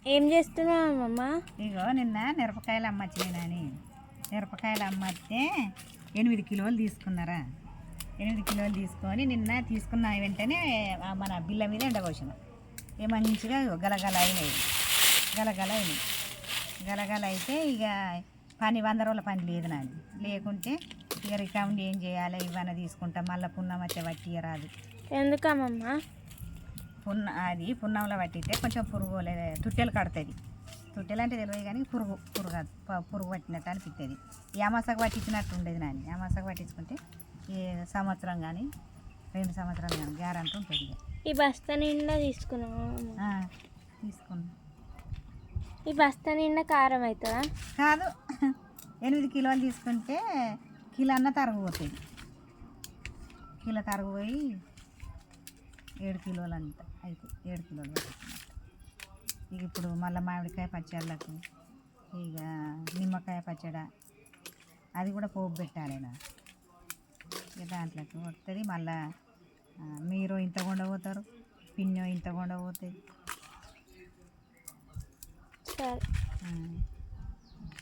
ఏం చేస్తున్నావు అమ్మమ్మ? ఇగో నిన్న మిరపకాయలు అమ్మచ్చినాని మిరపకాయలు అమ్మస్తే 8 కిలోలు తీసుకున్నారా. 8 కిలోలు తీసుకొని నిన్న తీసుకున్న వెంటనే మన బిల్ల మీద ఎండబోసిన మంచిగా గలగల అయినాయి. గలగల అయితే ఇక పని 100 రోజుల పని లేదు నాది. లేకుంటే ఇక రికౌండ్ ఏం చేయాలి, ఇవన్నీ తీసుకుంటా మళ్ళీ పున్నం వచ్చే వట్టి రాదు. ఎందుకమ్మమ్మ? అది పున్నంలో పట్టితే కొంచెం పురుగు తుట్టెలు కడుతుంది. తుట్టెలు అంటే తెలియదు కానీ పురుగు పట్టినట్టు అనిపిస్తుంది. ఈ అమాసకు పట్టించినట్టు ఉండేది నాని. అమాసకు పట్టించుకుంటే ఈ సంవత్సరం కానీ 2 సంవత్సరాలు కానీ గ్యారంటీ ఉంటుంది. ఈ బస్తా నిండా తీసుకున్నావు? తీసుకున్నా. ఈ బస్తా నిండా కారం అవుతుందా? కాదు, 8 కిలోలు తీసుకుంటే కిలో అన్న తరగపోతుంది. కిలో తరగపోయి 7 కిలోలు అంట అయితే 7 కిలోలు పట్టించినట్టు. ఇక ఇప్పుడు మళ్ళీ మామిడికాయ పచ్చళ్ళకు ఇక నిమ్మకాయ పచ్చడి అది కూడా పోపు పెట్టాలినా. ఇక దాంట్లోకి వస్తుంది. మళ్ళా మీరు ఇంత కొండపోతారు, పిన్నో ఇంత కొండపోతుంది. సరే.